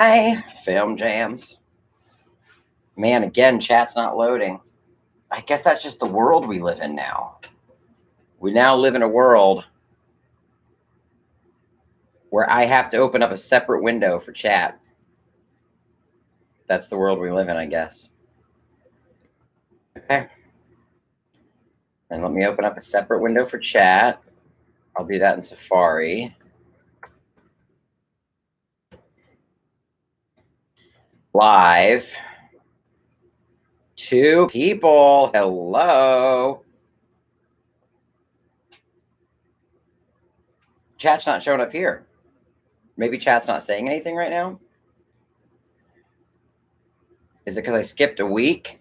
Hi, film jams. Man, again, chat's not loading. I guess that's just the world we live in now. We now live in a world where I have to open up a separate window for chat. That's the world we live in, I guess. Okay. And let me open up a separate window for chat. I'll do that in Safari. Live. 2 people. Hello. Chat's not showing up here. Maybe chat's not saying anything right now. Is it because I skipped a week?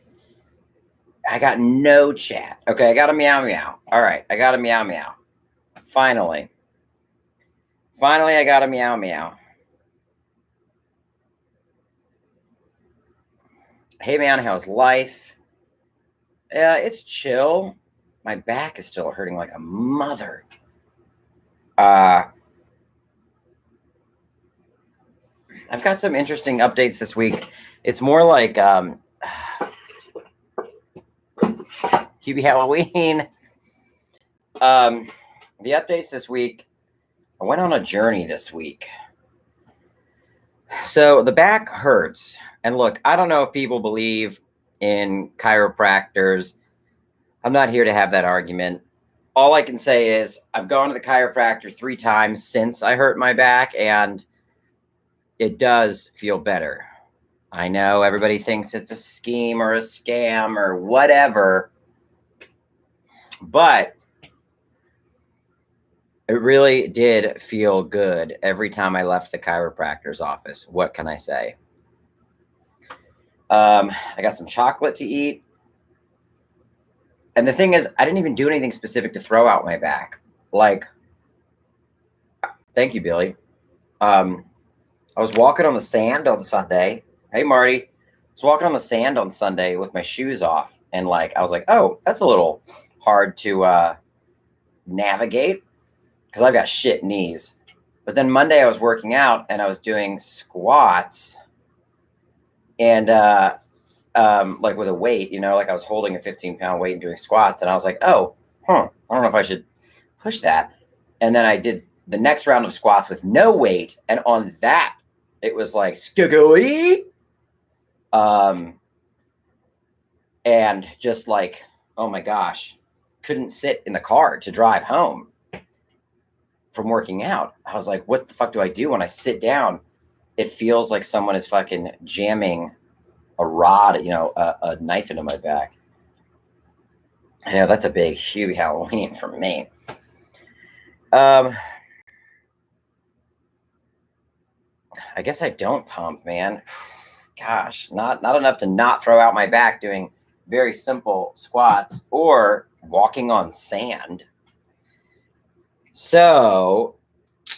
I got no chat. Okay, I got a meow meow. All right, I got a meow meow. Finally, I got a meow meow. Hey man, how's life? It's chill. My back is still hurting like a mother. I've got some interesting updates this week. It's more like Hubie Halloween. The updates this week. I went on a journey this week. So the back hurts. And look, I don't know if people believe in chiropractors. I'm not here to have that argument. All I can say is I've gone to the chiropractor 3 times since I hurt my back, and it does feel better. I know everybody thinks it's a scheme or a scam or whatever, but it really did feel good every time I left the chiropractor's office. What can I say? I got some chocolate to eat. And the thing is, I didn't even do anything specific to throw out my back. Like, thank you, Billy. I was walking on the sand on Sunday. Hey, Marty. I was walking on the sand on Sunday with my shoes off. And I was like, oh, that's a little hard to navigate because I've got shit knees. But then Monday I was working out and I was doing squats and with a weight, I was holding a 15-pound weight and doing squats. And I was like, oh, I don't know if I should push that. And then I did the next round of squats with no weight. And on that, it was like, skiggly. And just like, oh my gosh, couldn't sit in the car to drive home from working out. I was like, what the fuck do I do when I sit down? It feels like someone is fucking jamming a rod, a knife into my back. I know that's a big, huge Halloween for me. I guess I don't pump, man. Gosh, not enough to not throw out my back doing very simple squats or walking on sand. So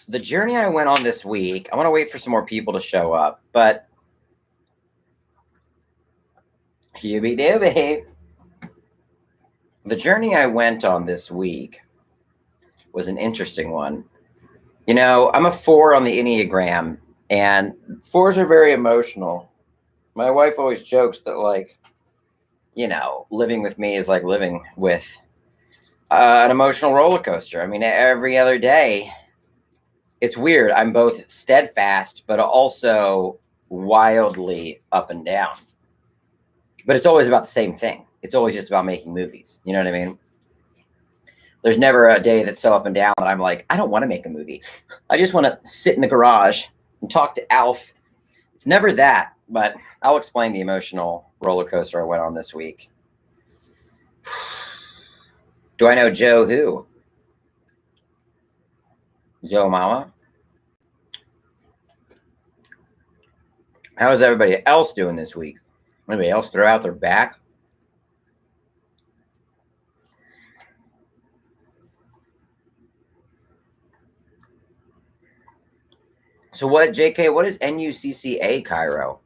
the journey I went on this week, I want to wait for some more people to show up, but Hubie Doobie. The journey I went on this week was an interesting one. I'm a 4 on the Enneagram, and 4s are very emotional. My wife always jokes that, living with me is like living with an emotional roller coaster. I mean, every other day, it's weird. I'm both steadfast, but also wildly up and down. But it's always about the same thing. It's always just about making movies. You know what I mean? There's never a day that's so up and down that I'm like, I don't want to make a movie. I just want to sit in the garage and talk to Alf. It's never that, but I'll explain the emotional roller coaster I went on this week. Do I know Joe who? Joe Mama? How is everybody else doing this week? Anybody else throw out their back? So what, JK, what is NUCCA, Cairo?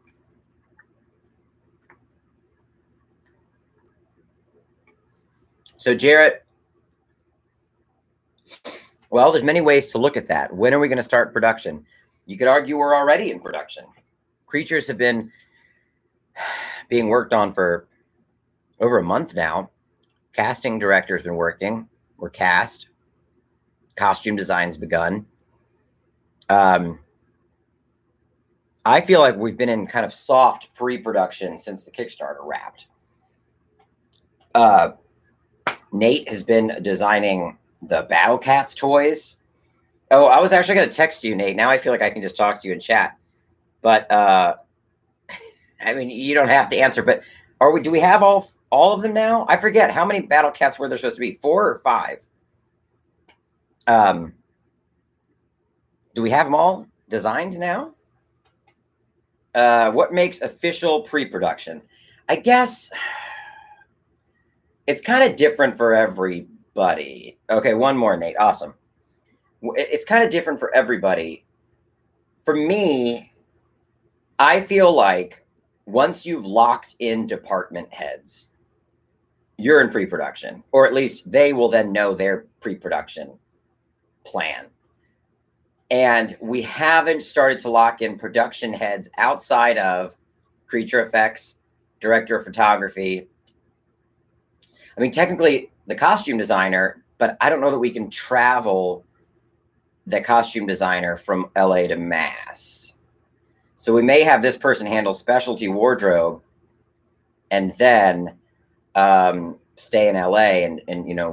So Jarrett, well, there's many ways to look at that. When are we going to start production? You could argue we're already in production. Creatures have been being worked on for over a month now. Casting director's been working. We're cast. Costume design's begun. I feel like we've been in kind of soft pre-production since the Kickstarter wrapped. Nate has been designing the Battle Cats toys. Oh, I was actually going to text you, Nate. Now I feel like I can just talk to you in chat. But I mean, you don't have to answer. But do we have all of them now? I forget how many Battle Cats were there supposed to be. 4 or 5? Do we have them all designed now? What makes official pre-production? I guess it's kind of different for everybody. Okay, one more, Nate. Awesome. It's kind of different for everybody. For me, I feel like once you've locked in department heads, you're in pre-production, or at least they will then know their pre-production plan. And we haven't started to lock in production heads outside of creature effects, director of photography. I mean, technically the costume designer, but I don't know that we can travel the costume designer from LA to Mass. So we may have this person handle specialty wardrobe and then stay in LA and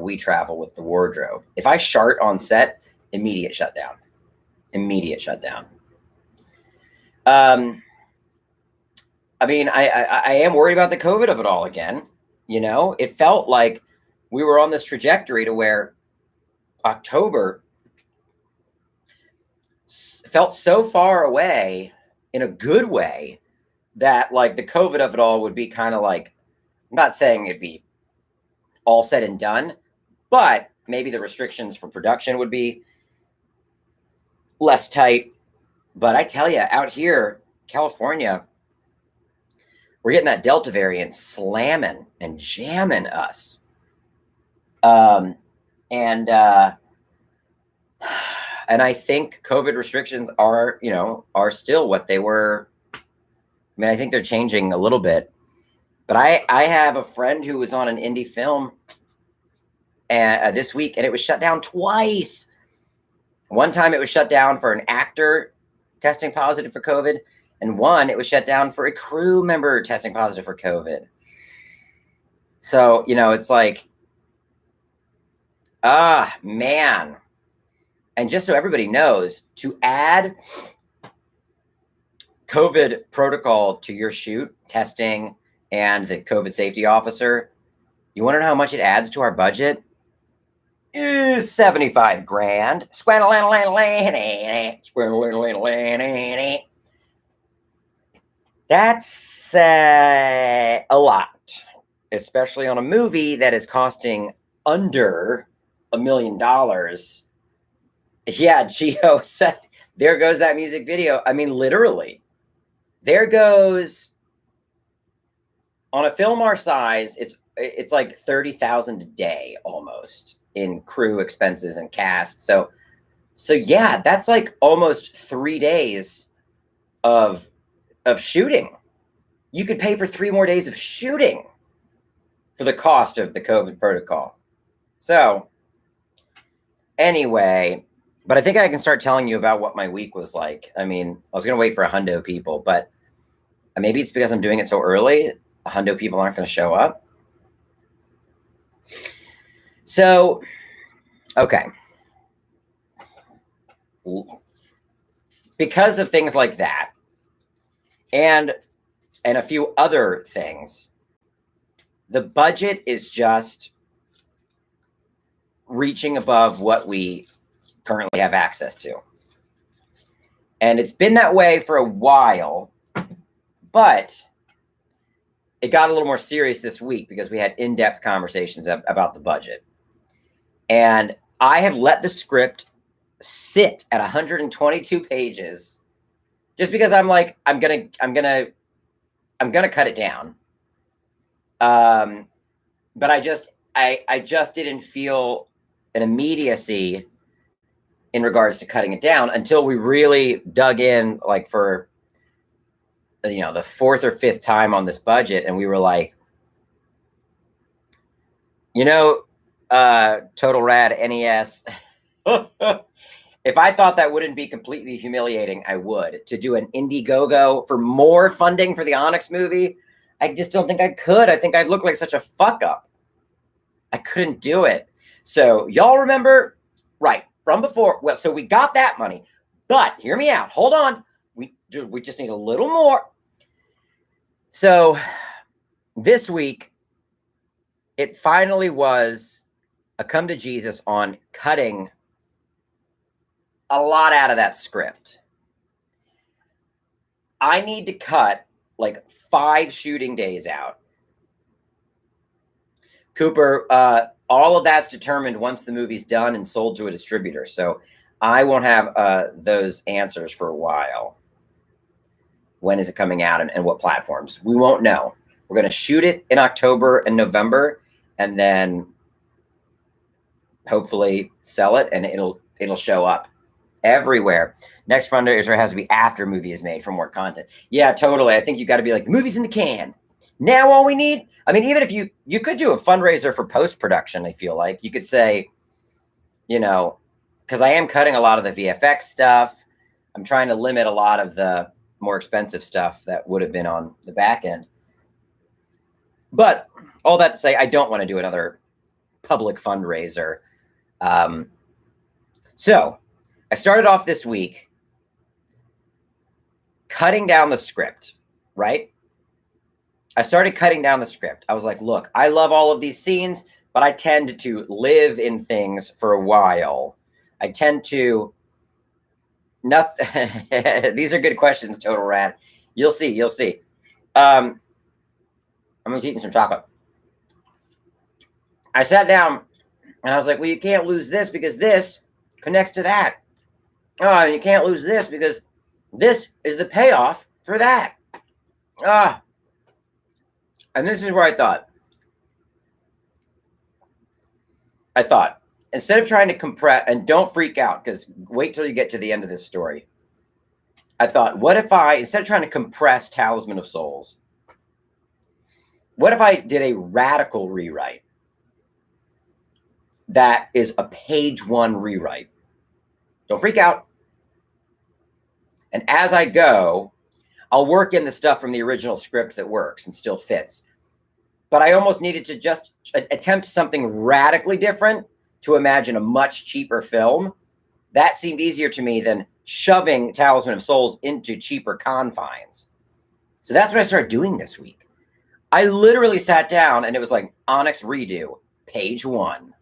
we travel with the wardrobe. If I shart on set, immediate shutdown. I mean, I am worried about the COVID of it all again. It felt like we were on this trajectory to where October felt so far away in a good way that like the COVID of it all would be kind of like, I'm not saying it'd be all said and done, but maybe the restrictions for production would be less tight. But I tell you, out here, California, we're getting that Delta variant slamming and jamming us. And I think COVID restrictions are still what they were. I mean, I think they're changing a little bit. But I have a friend who was on an indie film this week, and it was shut down twice. One time it was shut down for an actor testing positive for COVID, and one it was shut down for a crew member testing positive for COVID. So, it's like, man. And just so everybody knows, to add COVID protocol to your shoot, testing, and the COVID safety officer, you want to know how much it adds to our budget? $75,000. That's a lot, especially on a movie that is costing under $1 million. Yeah, Gio said, there goes that music video. I mean, literally, there goes, on a film our size, it's like $30,000 a day almost in crew expenses and cast. So yeah, that's like almost 3 days of shooting. You could pay for 3 more days of shooting for the cost of the COVID protocol. So anyway, but I think I can start telling you about what my week was like. I mean, I was going to wait for 100 people, but maybe it's because I'm doing it so early, 100 people aren't going to show up. So, okay. Because of things like that, and a few other things, the budget is just reaching above what we currently have access to. And it's been that way for a while, but it got a little more serious this week because we had in-depth conversations about the budget. And I have let the script sit at 122 pages just because I'm like, I'm gonna cut it down. But I just didn't feel an immediacy in regards to cutting it down until we really dug in, like for the fourth or fifth time on this budget, and we were like, Total Rad NES. If I thought that wouldn't be completely humiliating, I would. To do an Indiegogo for more funding for the Onyx movie, I just don't think I could. I think I'd look like such a fuck up. I couldn't do it. So y'all remember, right, from before. Well, so we got that money. But hear me out. Hold on. We just need a little more. So this week, it finally was a come to Jesus on cutting a lot out of that script. I need to cut like 5 shooting days out. Cooper, all of that's determined once the movie's done and sold to a distributor. So I won't have those answers for a while. When is it coming out and what platforms? We won't know. We're going to shoot it in October and November, and then hopefully sell it, and it'll show up everywhere. Next fundraiser has to be after movie is made for more content. Yeah, totally. I think you got to be like, the movie's in the can. Now all we need, I mean, even if you could do a fundraiser for post-production, I feel like. You could say, because I am cutting a lot of the VFX stuff. I'm trying to limit a lot of the more expensive stuff that would have been on the back end. But all that to say, I don't want to do another public fundraiser. So I started off this week cutting down the script, right? I started cutting down the script. I was like, look, I love all of these scenes, but I tend to live in things for a while. I tend to these are good questions, Total Rad. You'll see. I'm eating some chocolate. I sat down and I was like, well, you can't lose this because this connects to that. Oh, you can't lose this because this is the payoff for that. And this is where I thought, instead of trying to compress, and don't freak out, because wait till you get to the end of this story. I thought, what if instead of trying to compress Talisman of Souls, what if I did a radical rewrite that is a page 1 rewrite? Don't freak out. And as I go, I'll work in the stuff from the original script that works and still fits. But I almost needed to just attempt something radically different to imagine a much cheaper film. That seemed easier to me than shoving Talisman of Souls into cheaper confines. So that's what I started doing this week. I literally sat down and it was like Onyx redo, page 1.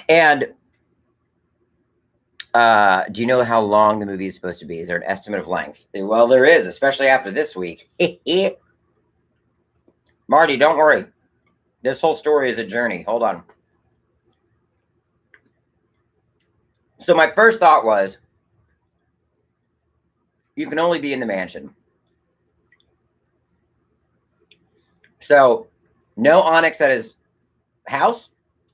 And do you know how long the movie is supposed to be? Is there an estimate of length? Well, there is, especially after this week. Marty, don't worry. This whole story is a journey. Hold on. So my first thought was, you can only be in the mansion. So no Onyx at his house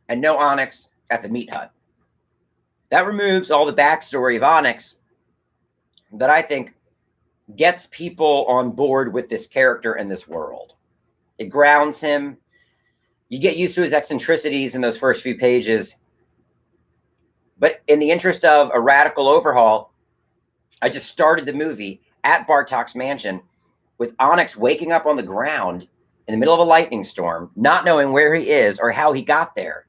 and no Onyx at the meat hut. That removes all the backstory of Onyx that I think gets people on board with this character and this world. It grounds him. You get used to his eccentricities in those first few pages. But in the interest of a radical overhaul, I just started the movie at Bartok's mansion with Onyx waking up on the ground in the middle of a lightning storm, not knowing where he is or how he got there.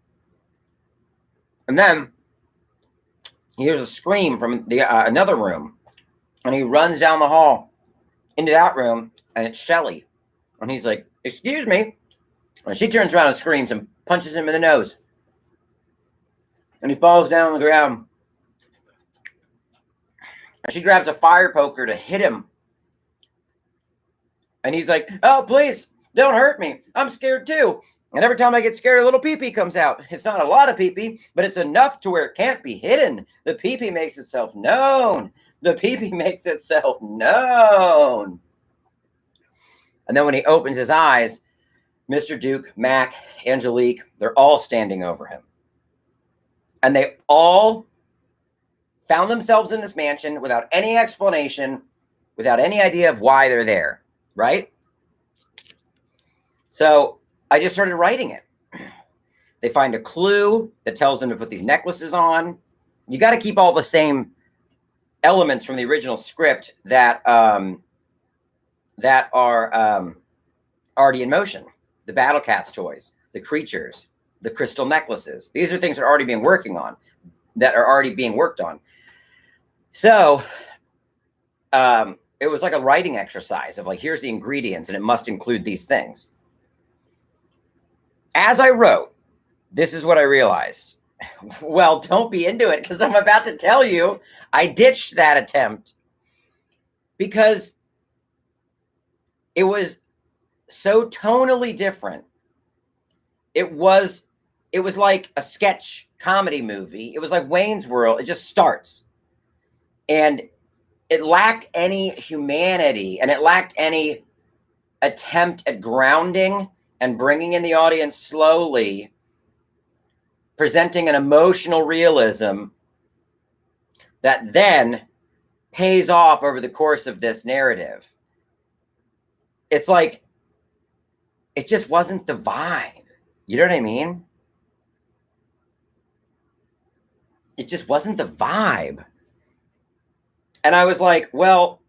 And then he hears a scream from another room, and he runs down the hall into that room, and it's Shelly. And he's like, excuse me. And she turns around and screams and punches him in the nose. And he falls down on the ground. And she grabs a fire poker to hit him. And he's like, oh, please, don't hurt me. I'm scared too. And every time I get scared, a little pee-pee comes out. It's not a lot of pee-pee, but it's enough to where it can't be hidden. The pee-pee makes itself known. The pee-pee makes itself known. And then when he opens his eyes, Mr. Duke, Mac, Angelique, they're all standing over him. And they all found themselves in this mansion without any explanation. without any idea of why they're there, right? So I just started writing it. They find a clue that tells them to put these necklaces on. You got to keep all the same elements from the original script that that are already in motion. The Battle Cats toys, the creatures, the crystal necklaces. These are things that are already being worked on. So it was like a writing exercise of like, here's the ingredients and it must include these things. As I wrote, this is what I realized. Well, don't be into it because I'm about to tell you I ditched that attempt because it was so tonally different. It was like a sketch comedy movie. It was like Wayne's World. It just starts. And it lacked any humanity and it lacked any attempt at grounding and bringing in the audience slowly, presenting an emotional realism that then pays off over the course of this narrative. It's like, it just wasn't the vibe. You know what I mean? It just wasn't the vibe. And I was like, well,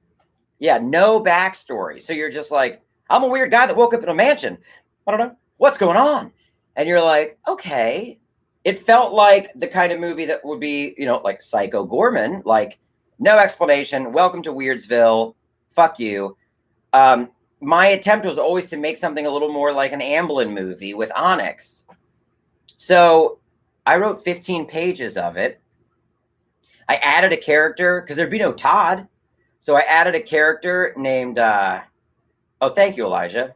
yeah, no backstory. So you're just like, I'm a weird guy that woke up in a mansion. I don't know what's going on. And you're like, okay. It felt like the kind of movie that would be, you know, like Psycho Gorman, like no explanation. Welcome to Weirdsville. Fuck you. My attempt was always to make something a little more like an Amblin movie with Onyx. So I wrote 15 pages of it. I added a character because there'd be no Todd. So I added a character named, oh, thank you, Elijah.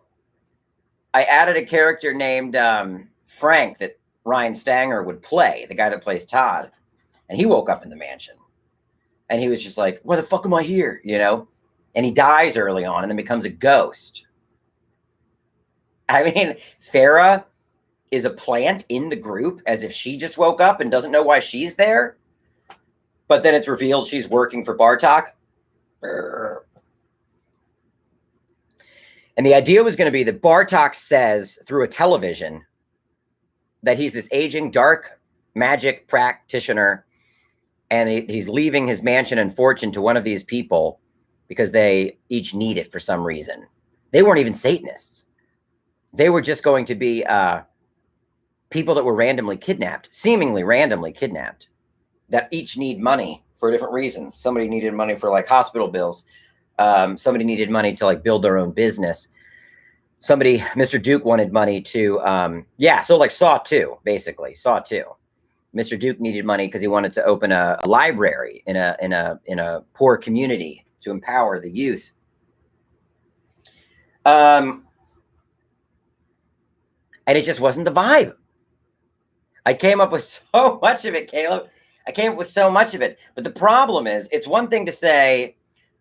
I added a character named Frank that Ryan Stanger would play, the guy that plays Todd. And he woke up in the mansion. And he was just like, where the fuck am I here? You know? And he dies early on and then becomes a ghost. I mean, Farah is a plant in the group as if she just woke up and doesn't know why she's there. But then it's revealed she's working for Bartok. And the idea was going to be that Bartok says through a television that he's this aging dark magic practitioner and he's leaving his mansion and fortune to one of these people because they each need it for some reason. They weren't even Satanists. They were just going to be people that were randomly kidnapped, seemingly randomly kidnapped, that each need money for a different reason. Somebody needed money for like hospital bills. Somebody needed money to like build their own business. Somebody, Mr. Duke wanted money to, so like Saw 2, basically, Saw 2. Mr. Duke needed money because he wanted to open a library in a poor community to empower the youth. And it just wasn't the vibe. I came up with so much of it, Caleb. I came up with so much of it. But the problem is, it's one thing to say,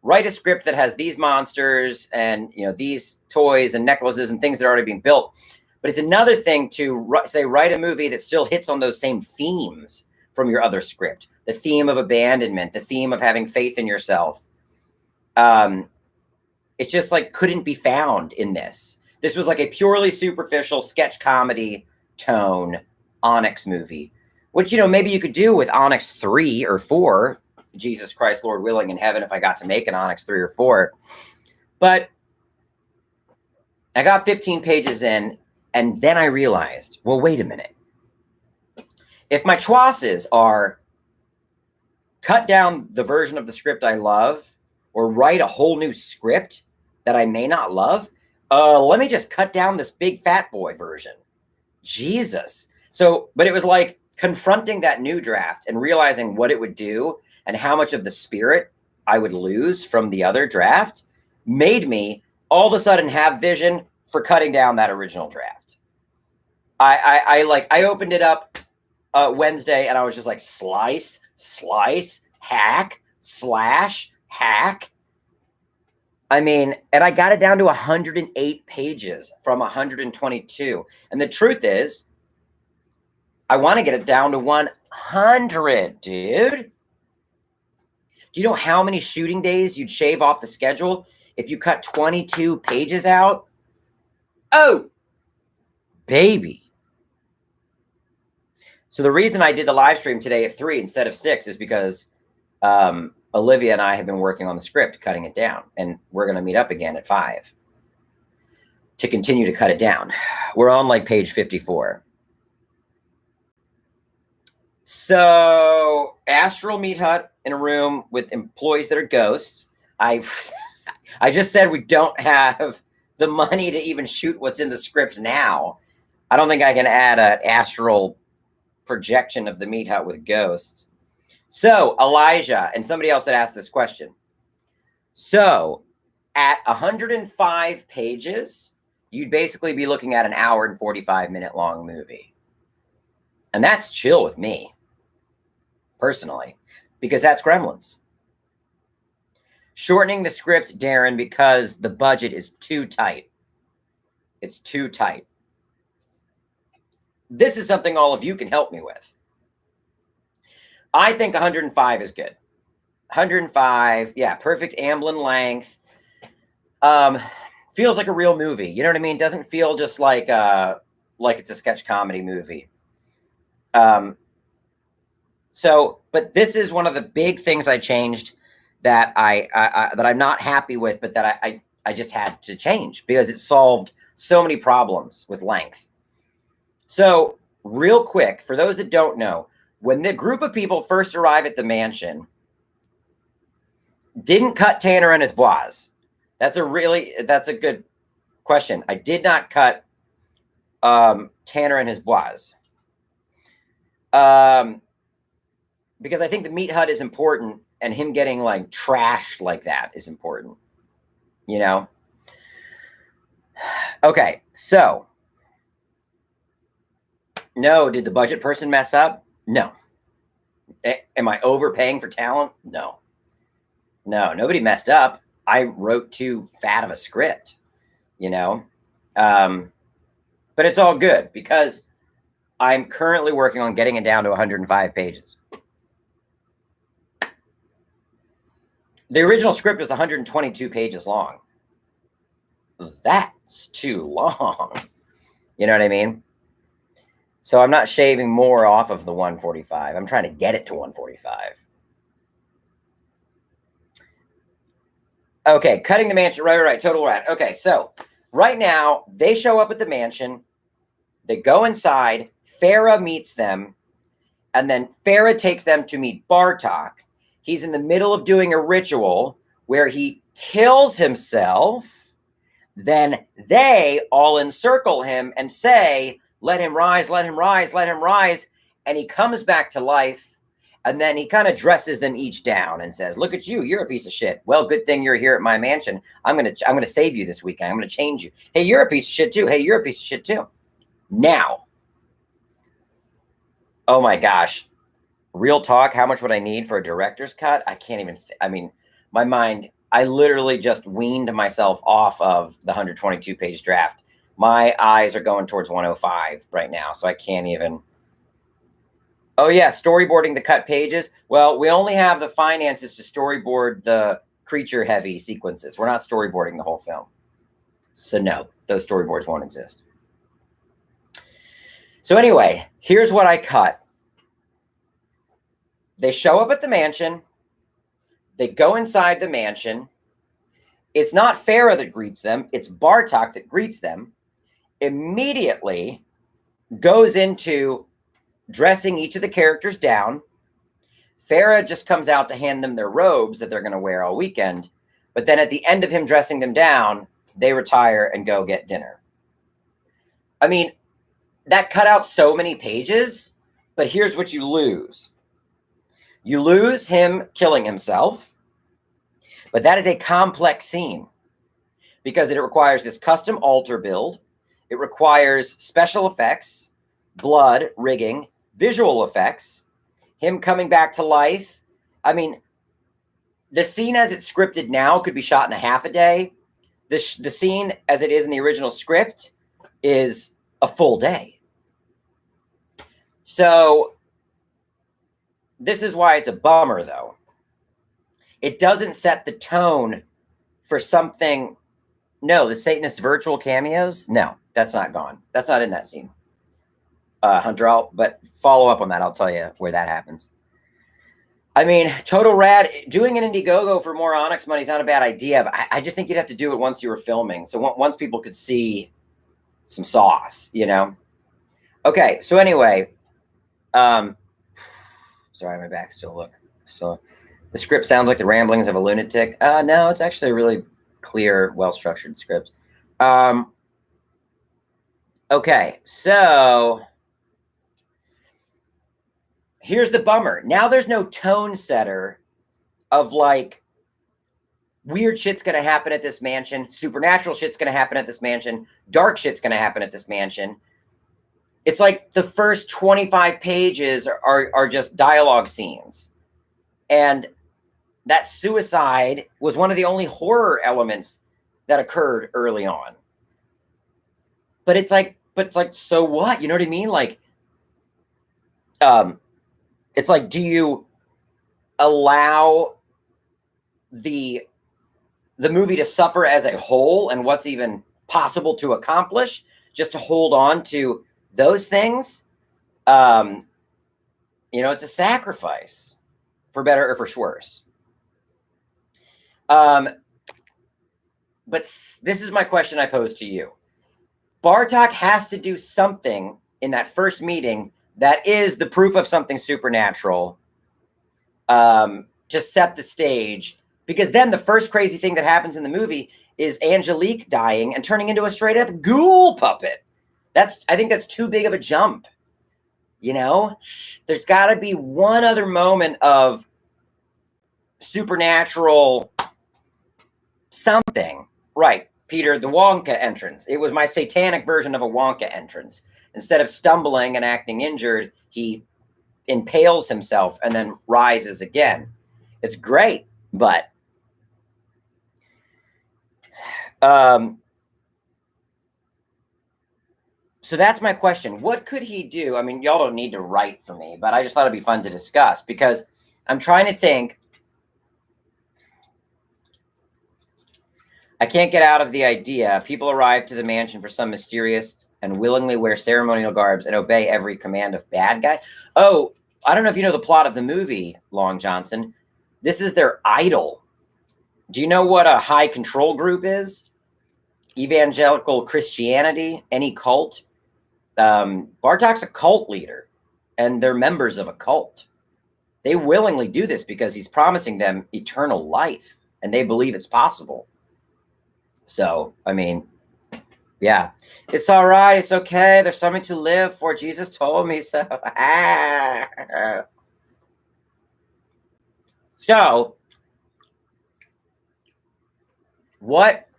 write a script that has these monsters and, you know, these toys and necklaces and things that are already being built. But it's another thing to say, write a movie that still hits on those same themes from your other script. The theme of abandonment, the theme of having faith in yourself. It's just like couldn't be found in this. This was like a purely superficial sketch comedy tone Onyx movie, which, you know, maybe you could do with Onyx 3 or 4, Jesus Christ, Lord willing, in heaven, if I got to make an Onyx 3 or 4. But I got 15 pages in, and then I realized, well, wait a minute. If my choices are cut down the version of the script I love or write a whole new script that I may not love, let me just cut down this big fat boy version. Jesus. So, but it was like confronting that new draft and realizing what it would do and how much of the spirit I would lose from the other draft made me all of a sudden have vision for cutting down that original draft. I opened it up Wednesday and I was just like slice, hack, slash, hack. I mean, and I got it down to 108 pages from 122. And the truth is, I want to get it down to 100, dude. Do you know how many shooting days you'd shave off the schedule if you cut 22 pages out? Oh, baby. So the reason I did the live stream today at 3 instead of 6 is because Olivia and I have been working on the script, cutting it down, and we're going to meet up again at 5 to continue to cut it down. We're on like page 54. So Astral Meat Hut in a room with employees that are ghosts. I just said we don't have the money to even shoot what's in the script now. I don't think I can add an astral projection of the Meat Hut with ghosts. So Elijah and somebody else that asked this question. So at 105 pages, you'd basically be looking at an hour and 45-minute long movie. And that's chill with me, personally, because that's Gremlins. Shortening the script, Darren, because the budget is too tight. It's too tight. This is something all of you can help me with. I think 105 is good. 105, yeah, perfect Amblin length. Feels like a real movie. You know what I mean? Doesn't feel just like it's a sketch comedy movie. So, but this is one of the big things I changed that that I'm not happy with, but that I just had to change because it solved so many problems with length. So, real quick, for those that don't know, when the group of people first arrive at the mansion, didn't cut Tanner and his bois. That's a good question. I did not cut Tanner and his bois. Because I think the Meat Hut is important, and him getting like trashed like that is important, you know? Okay, so no, did the budget person mess up? No. Am I overpaying for talent? No. No, nobody messed up. I wrote too fat of a script, you know? But it's all good because I'm currently working on getting it down to 105 pages. The original script was 122 pages long. That's too long. You know what I mean? So I'm not shaving more off of the 145. I'm trying to get it to 145. Okay, cutting the mansion. Right. Total rat. Okay, so right now they show up at the mansion. They go inside. Farah meets them. And then Farah takes them to meet Bartok. He's in the middle of doing a ritual where he kills himself. Then they all encircle him and say, let him rise, let him rise, let him rise. And he comes back to life. And then he kind of dresses them each down and says, look at you. You're a piece of shit. Well, good thing you're here at my mansion. I'm going to save you this weekend. I'm going to change you. Hey, you're a piece of shit too. Hey, you're a piece of shit too. Now. Oh my gosh. Real talk, how much would I need for a director's cut? I can't even, my mind, I literally just weaned myself off of the 122 page draft. My eyes are going towards 105 right now, so I can't even. Oh yeah, storyboarding the cut pages. Well, we only have the finances to storyboard the creature heavy sequences. We're not storyboarding the whole film. So no, those storyboards won't exist. So anyway, here's what I cut. They show up at the mansion. They go inside the mansion. It's not Farah that greets them. It's Bartok that greets them. Immediately goes into dressing each of the characters down. Farah just comes out to hand them their robes that they're going to wear all weekend. But then at the end of him dressing them down, they retire and go get dinner. I mean, that cut out so many pages, but here's what you lose. You lose him killing himself, but that is a complex scene because it requires this custom altar build. It requires special effects, blood, rigging, visual effects, him coming back to life. I mean, the scene as it's scripted now could be shot in a half a day. The scene as it is in the original script is a full day. So this is why it's a bummer, though. It doesn't set the tone for something. No, the Satanist virtual cameos. No, that's not gone. That's not in that scene. Hunter, but follow up on that. I'll tell you where that happens. I mean, total rad. Doing an Indiegogo for more Onyx money is not a bad idea, but I just think you'd have to do it once you were filming. So once people could see some sauce, you know? Okay, so anyway, sorry, my back still look. So the script sounds like the ramblings of a lunatic. No, it's actually a really clear, well-structured script. Okay, so here's the bummer. Now there's no tone setter of like weird shit's going to happen at this mansion, supernatural shit's going to happen at this mansion, dark shit's going to happen at this mansion. It's like the first 25 pages are just dialogue scenes. And that suicide was one of the only horror elements that occurred early on. But it's like, so what? You know what I mean? Like, it's like, do you allow the movie to suffer as a whole and what's even possible to accomplish just to hold on to those things? You know, it's a sacrifice, for better or for worse. But this is my question I pose to you. Bartok has to do something in that first meeting that is the proof of something supernatural, to set the stage. Because then the first crazy thing that happens in the movie is Angelique dying and turning into a straight up ghoul puppet. I think that's too big of a jump. You know, there's got to be one other moment of supernatural something. Right, Peter, the Wonka entrance. It was my satanic version of a Wonka entrance. Instead of stumbling and acting injured, he impales himself and then rises again. It's great, but so that's my question. What could he do? I mean, y'all don't need to write for me, but I just thought it'd be fun to discuss because I'm trying to think. I can't get out of the idea. People arrive to the mansion for some mysterious and willingly wear ceremonial garbs and obey every command of bad guy. Oh, I don't know if you know the plot of the movie, Long Johnson. This is their idol. Do you know what a high control group is? Evangelical Christianity, any cult. Bartok's a cult leader, and they're members of a cult. They willingly do this because he's promising them eternal life, and they believe it's possible. So, I mean, yeah, it's all right. It's okay. There's something to live for. Jesus told me so. So, what?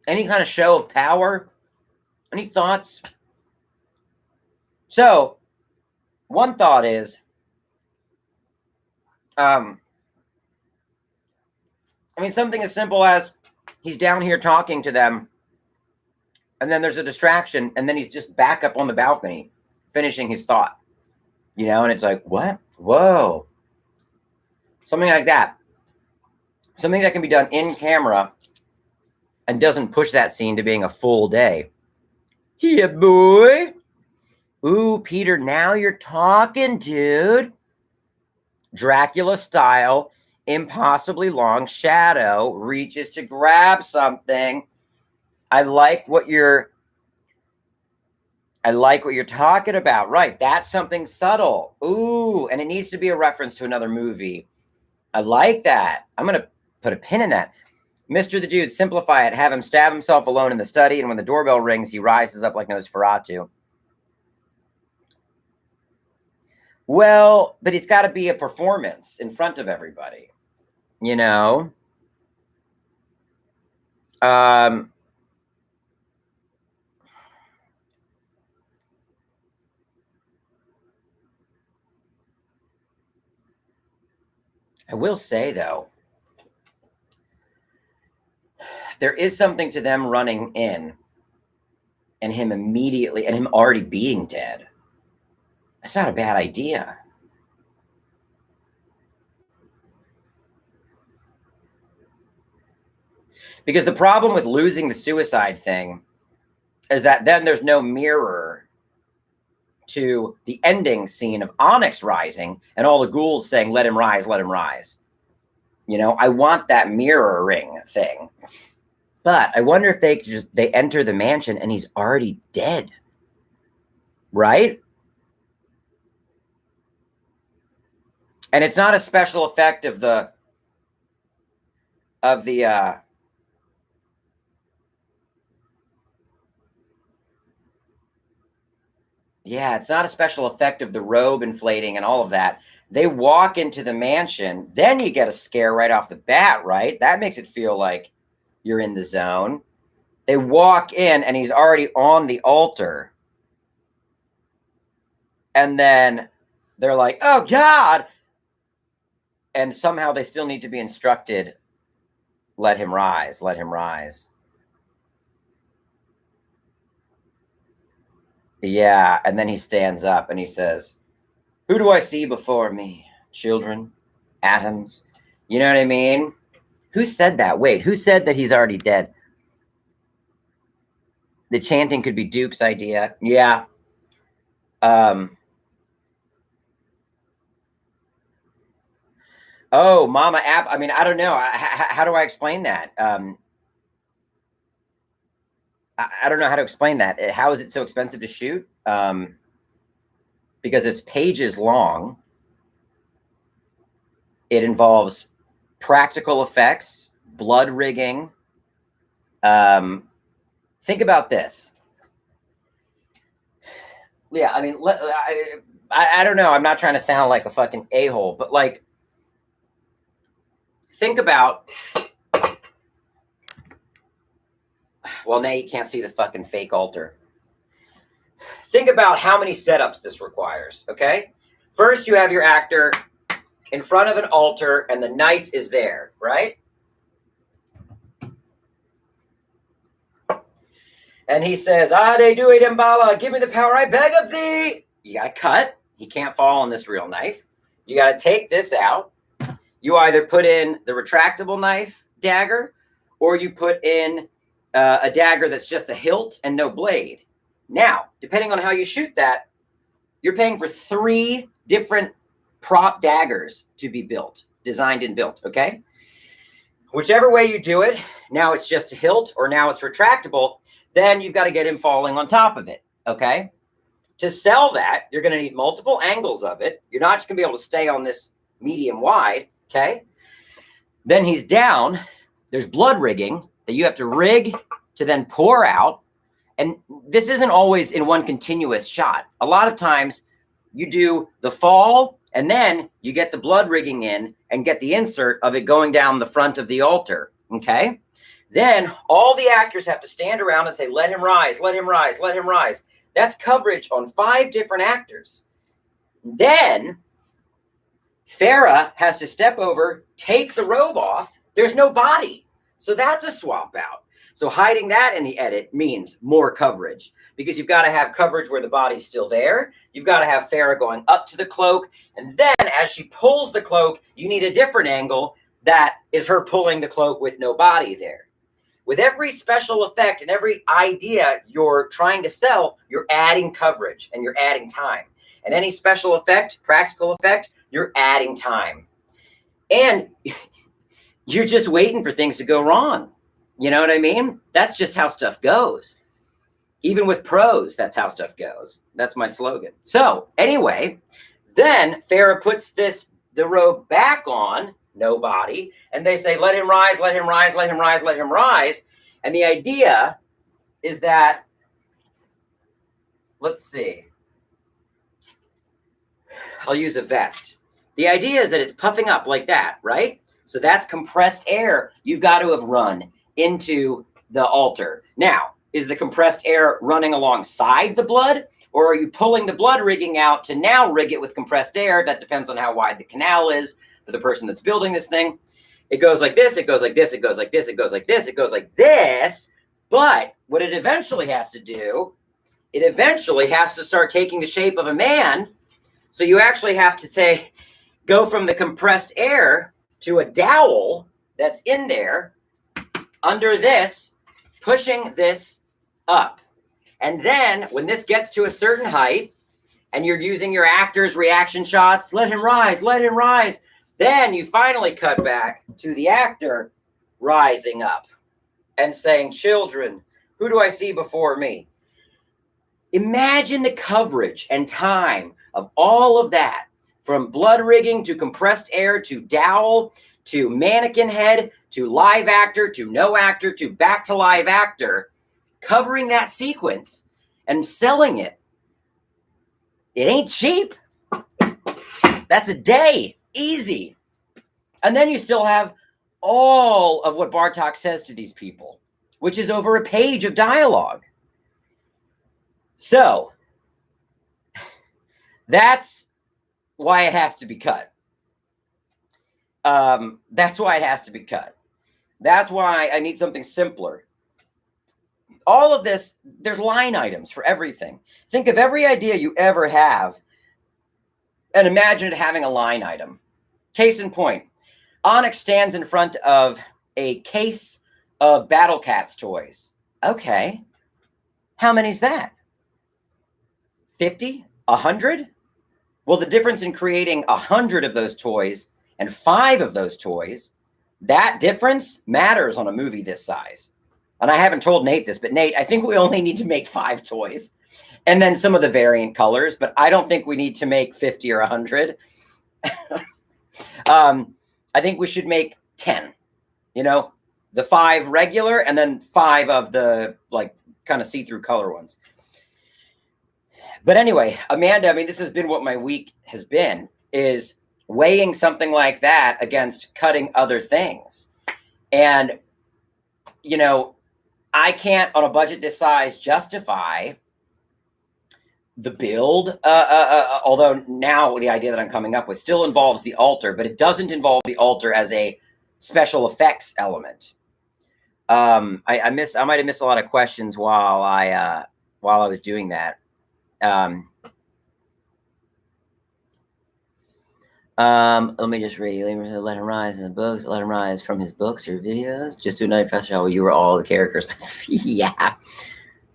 Any kind of show of power? Any thoughts? So, one thought is, I mean, something as simple as he's down here talking to them, and then there's a distraction, and then he's just back up on the balcony, finishing his thought. You know, and it's like, what? Whoa. Something like that. Something that can be done in camera and doesn't push that scene to being a full day. Yeah, boy. Ooh, Peter, now you're talking, dude. Dracula style, impossibly long shadow reaches to grab something. I like what you're talking about. Right, that's something subtle. Ooh, and it needs to be a reference to another movie. I like that. I'm going to put a pin in that. Mr. the Dude, simplify it. Have him stab himself alone in the study, and when the doorbell rings, he rises up like Nosferatu. Well, but he's got to be a performance in front of everybody, you know? I will say, though, there is something to them running in and him immediately, and him already being dead. That's not a bad idea. Because the problem with losing the suicide thing is that then there's no mirror to the ending scene of Onyx rising and all the ghouls saying, let him rise, let him rise. You know, I want that mirroring thing. But I wonder if they enter the mansion and he's already dead. Right? And it's not a special effect of the yeah, it's not a special effect of the robe inflating and all of that. They walk into the mansion, then you get a scare right off the bat, right? That makes it feel like you're in the zone. They walk in and he's already on the altar. And then they're like, oh God. And somehow they still need to be instructed, let him rise, let him rise. Yeah, and then he stands up and he says, who do I see before me? Children, atoms. You know what I mean? Who said that? Wait, who said that he's already dead? The chanting could be Duke's idea. Yeah. Oh, Mama App. I mean, I don't know. How do I explain that? I don't know how to explain that. How is it so expensive to shoot? Because it's pages long. It involves practical effects, blood rigging. Think about this. Yeah, I mean, I don't know. I'm not trying to sound like a fucking a-hole, but like, think about. Well, now you can't see the fucking fake altar. Think about how many setups this requires, okay? First, you have your actor in front of an altar and the knife is there, right? And he says, Ade Dui Dembala, give me the power I beg of thee. You got to cut. He can't fall on this real knife. You got to take this out. You either put in the retractable knife dagger or you put in a dagger that's just a hilt and no blade. Now, depending on how you shoot that, you're paying for 3 different prop daggers to be built, designed and built, okay? Whichever way you do it, now it's just a hilt or now it's retractable, then you've got to get him falling on top of it, okay? To sell that, you're going to need multiple angles of it. You're not just going to be able to stay on this medium wide, okay? Then he's down. There's blood rigging that you have to rig to then pour out. And this isn't always in one continuous shot. A lot of times you do the fall and then you get the blood rigging in and get the insert of it going down the front of the altar, okay? Then all the actors have to stand around and say, let him rise, let him rise, let him rise. That's coverage on 5 different actors. Then Farah has to step over, take the robe off. There's no body. So that's a swap out. So hiding that in the edit means more coverage because you've got to have coverage where the body's still there. You've got to have Farah going up to the cloak. And then as she pulls the cloak, you need a different angle that is her pulling the cloak with no body there. With every special effect and every idea you're trying to sell, you're adding coverage and you're adding time. And any special effect, practical effect, you're adding time. And you're just waiting for things to go wrong. You know what I mean? That's just how stuff goes. Even with pros, that's how stuff goes. That's my slogan. So anyway, then Farah puts the robe back on, no body, and they say, let him rise, let him rise, let him rise, let him rise. And the idea is that, let's see. I'll use a vest. The idea is that it's puffing up like that, right? So that's compressed air you've got to have run into the altar. Now, is the compressed air running alongside the blood, or are you pulling the blood rigging out to now rig it with compressed air? That depends on how wide the canal is for the person that's building this thing. It goes like this, it goes like this, it goes like this, it goes like this, it goes like this. But what it eventually has to do, it eventually has to start taking the shape of a man. So you actually have to go from the compressed air to a dowel that's in there under this, pushing this up. And then when this gets to a certain height and you're using your actor's reaction shots, let him rise, let him rise. Then you finally cut back to the actor rising up and saying, children, who do I see before me? Imagine the coverage and time of all of that, from blood rigging to compressed air to dowel to mannequin head to live actor to no actor to back to live actor, covering that sequence and selling it. It ain't cheap. That's a day, easy. And then you still have all of what Bartok says to these people, which is over a page of dialogue. So that's why it has to be cut. That's why it has to be cut. That's why I need something simpler. All of this, there's line items for everything. Think of every idea you ever have and imagine it having a line item. Case in point, Onyx stands in front of a case of Battle Cats toys. Okay. How many's that? 50? 100? Well, the difference in creating 100 of those toys and 5 of those toys, that difference matters on a movie this size. And I haven't told Nate this, but Nate, I think we only need to make 5 toys and then some of the variant colors, but I don't think we need to make 50 or 100. I think we should make 10, you know, the 5 regular and then 5 of the like kind of see-through color ones. But anyway, Amanda, I mean, this has been what my week has been, is weighing something like that against cutting other things. And, you know, I can't, on a budget this size, justify the build, although now the idea that I'm coming up with still involves the altar, but it doesn't involve the altar as a special effects element. I might have missed a lot of questions while I was doing that. Let me just read. Let him rise in the books. Let him rise from his books or videos. Just do another press show. You were all the characters. Yeah.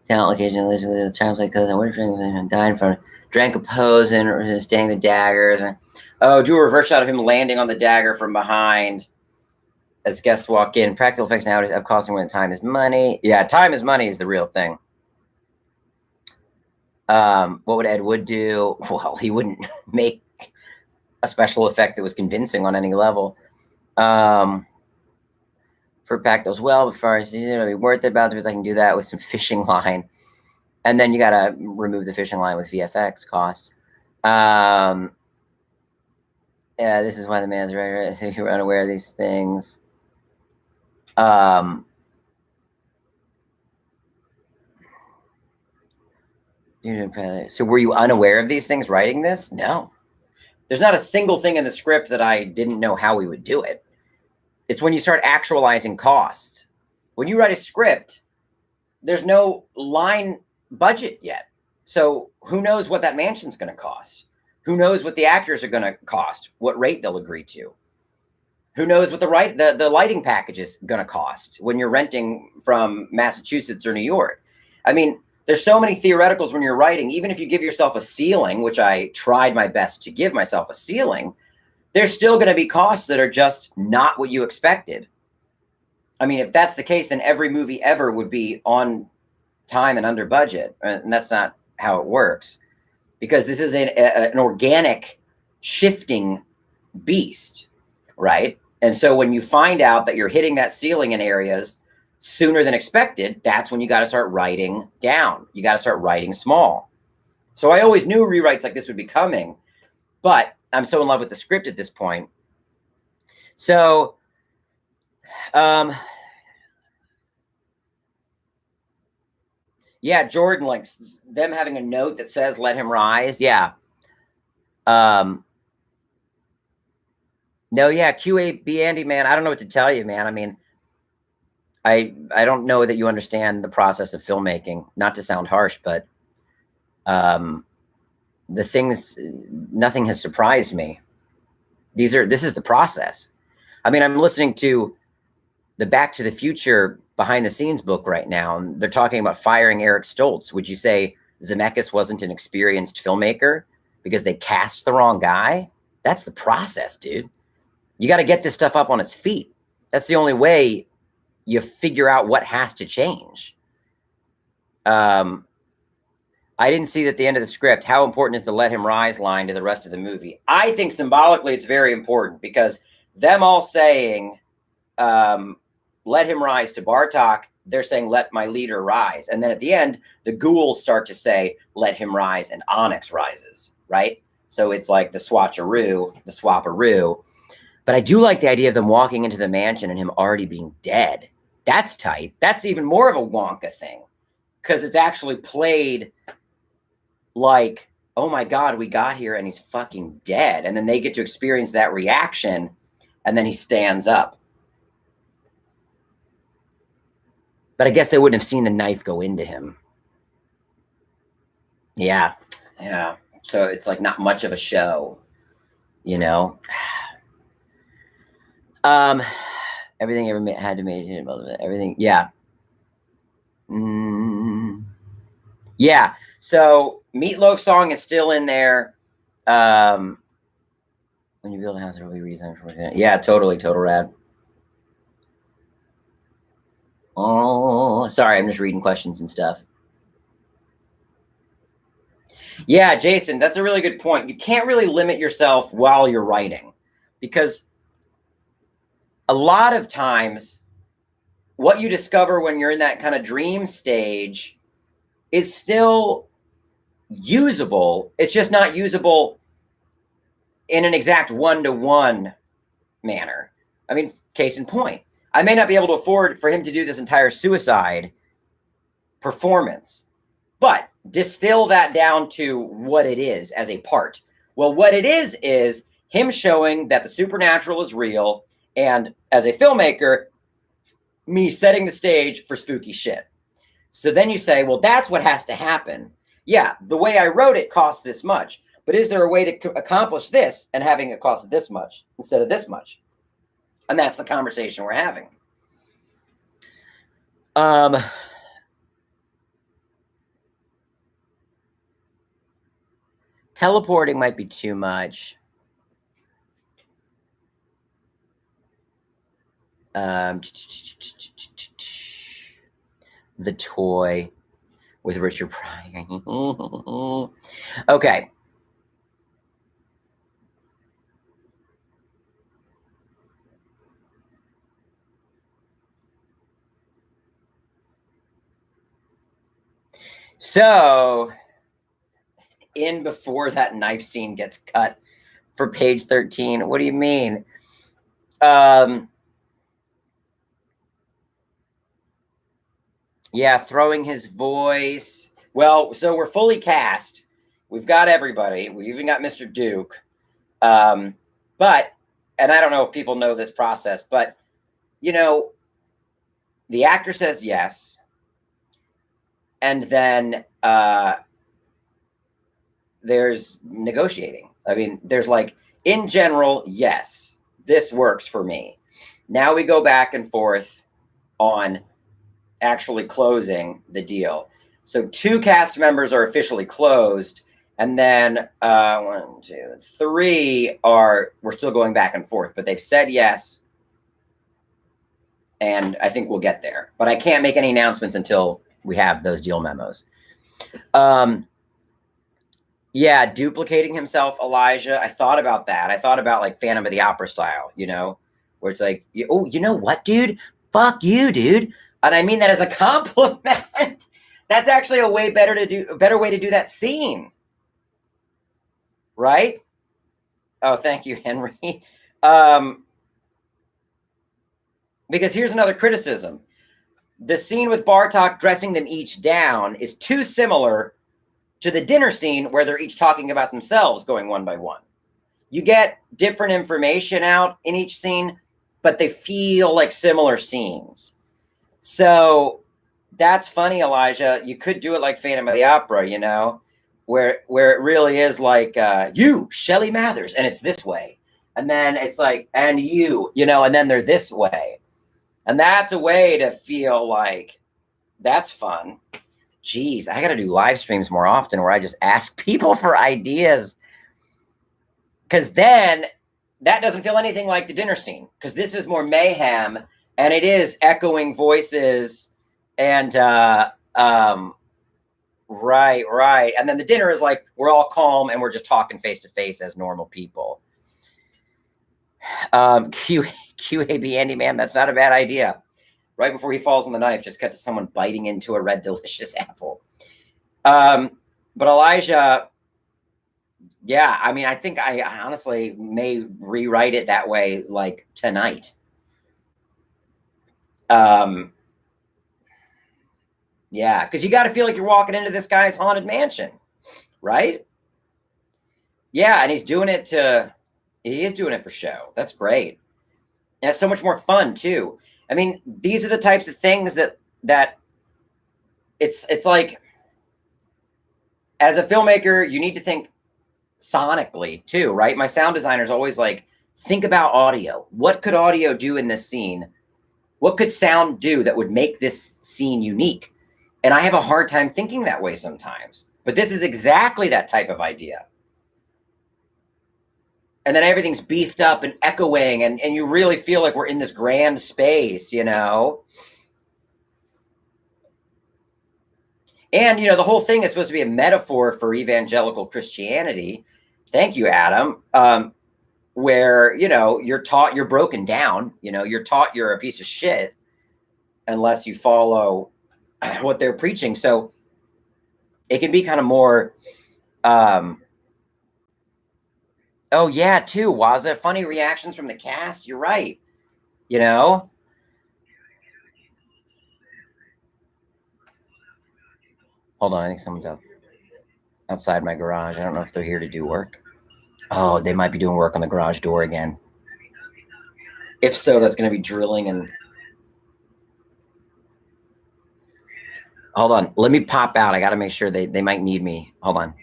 Talent location. Translate codes. I wonder if died from drank a pose and staying the daggers. Oh, do a reverse shot of him landing on the dagger from behind as guests walk in. Practical effects nowadays up costing when time is money. Yeah, time is money is the real thing. What would Ed Wood do? Well, he wouldn't make a special effect that was convincing on any level. For Pactos, well, before I see it, be worth it about it, I can do that with some fishing line. And then you got to remove the fishing line with VFX costs. Yeah, this is why the man's right. If you're unaware of these things. So were you unaware of these things writing this? No. There's not a single thing in the script that I didn't know how we would do it. It's when you start actualizing costs. When you write a script, there's no line budget yet. So who knows what that mansion's going to cost? Who knows what the actors are going to cost? What rate they'll agree to? Who knows what the lighting package is going to cost when you're renting from Massachusetts or New York? I mean, there's so many theoreticals when you're writing. Even if you give yourself a ceiling, which I tried my best to give myself a ceiling, there's still going to be costs that are just not what you expected. I mean, if that's the case, then every movie ever would be on time and under budget. And that's not how it works, because this is an organic shifting beast, right? And so when you find out that you're hitting that ceiling in areas sooner than expected, that's when you got to start writing down. You got to start writing small. So I always knew rewrites like this would be coming, but I'm so in love with the script at this point. So, yeah, Jordan, like them having a note that says, let him rise. Yeah. No, yeah. QAB Andy, man, I don't know what to tell you, man. I mean, I don't know that you understand the process of filmmaking, not to sound harsh, but, nothing has surprised me. This is the process. I mean, I'm listening to the Back to the Future behind the scenes book right now, and they're talking about firing Eric Stoltz. Would you say Zemeckis wasn't an experienced filmmaker because they cast the wrong guy? That's the process, dude. You got to get this stuff up on its feet. That's the only way you figure out what has to change. I didn't see that at the end of the script. How important is the "let him rise" line to the rest of the movie? I think symbolically it's very important, because them all saying, "let him rise" to Bartok, they're saying, "let my leader rise." And then at the end, the ghouls start to say, "let him rise," and Onyx rises, right? So it's like the swatcheroo, the swapperoo. But I do like the idea of them walking into the mansion and him already being dead. That's tight. That's even more of a Wonka thing, because it's actually played like, oh my God, we got here and he's fucking dead. And then they get to experience that reaction, and then he stands up. But I guess they wouldn't have seen the knife go into him. Yeah. Yeah. So it's like not much of a show, you know? Everything ever had to make it about everything. Yeah. Yeah. So Meatloaf song is still in there. When you build a house, there will be reason for it. Yeah, totally. Total rad. Oh, sorry. I'm just reading questions and stuff. Yeah, Jason, that's a really good point. You can't really limit yourself while you're writing, because a lot of times what you discover when you're in that kind of dream stage is still usable. It's just not usable in an exact one-to-one manner. I mean, case in point, I may not be able to afford for him to do this entire suicide performance, but distill that down to what it is as a part. Well, what it is him showing that the supernatural is real, and as a filmmaker, me setting the stage for spooky shit. So then you say, well, that's what has to happen. Yeah, the way I wrote it costs this much, but is there a way to accomplish this and having it cost this much instead of this much? And that's the conversation we're having. Teleporting might be too much. The Toy with Richard Pryor. Okay. So, in before that knife scene gets cut for page 13. What do you mean? Yeah, throwing his voice. Well, so we're fully cast. We've got everybody. We even got Mr. Duke. But, and I don't know if people know this process, but, you know, the actor says yes. And then there's negotiating. I mean, there's like, in general, yes, this works for me. Now we go back and forth on actually closing the deal. So 2 cast members are officially closed, and then 1, 2, 3 we're still going back and forth, but they've said yes, and I think we'll get there. But I can't make any announcements until we have those deal memos. Yeah, duplicating himself, Elijah. I thought about that. I thought about like Phantom of the Opera style, you know, where it's like, oh, you know what, dude? Fuck you, dude. And I mean that as a compliment. That's actually a better way to do that scene. Right? Oh, thank you, Henry. Because here's another criticism. The scene with Bartok dressing them each down is too similar to the dinner scene where they're each talking about themselves going one by one. You get different information out in each scene, but they feel like similar scenes. So that's funny, Elijah. You could do it like Phantom of the Opera, you know, where it really is like, you, Shelley Mathers, and it's this way. And then it's like, and you know, and then they're this way. And that's a way to feel like that's fun. Geez, I got to do live streams more often where I just ask people for ideas. Because then that doesn't feel anything like the dinner scene. Because this is more mayhem and it is echoing voices and, right, right. And then the dinner is like, we're all calm and we're just talking face to face as normal people. QAB Andy, man, that's not a bad idea. Right before he falls on the knife, just cut to someone biting into a red delicious apple. But Elijah, yeah, I mean, I think I honestly may rewrite it that way, like tonight. Yeah, because you got to feel like you're walking into this guy's haunted mansion, right? Yeah, and he is doing it for show. That's great. And it's so much more fun too. I mean, these are the types of things that it's like, as a filmmaker, you need to think sonically too, right? My sound designer is always like, think about audio. What could audio do in this scene? What could sound do that would make this scene unique? And I have a hard time thinking that way sometimes. But this is exactly that type of idea. And then everything's beefed up and echoing, and you really feel like we're in this grand space, you know? And, you know, the whole thing is supposed to be a metaphor for evangelical Christianity. Thank you, Adam. Where, you know, you're taught you're broken down, you know, you're taught you're a piece of shit unless you follow what they're preaching. So it can be kind of more, oh yeah, too, Waza, funny reactions from the cast. You're right. You know, hold on. I think someone's outside my garage. I don't know if they're here to do work. Oh, they might be doing work on the garage door again. If so, that's going to be drilling and. Hold on. Let me pop out. I got to make sure they might need me. Hold on.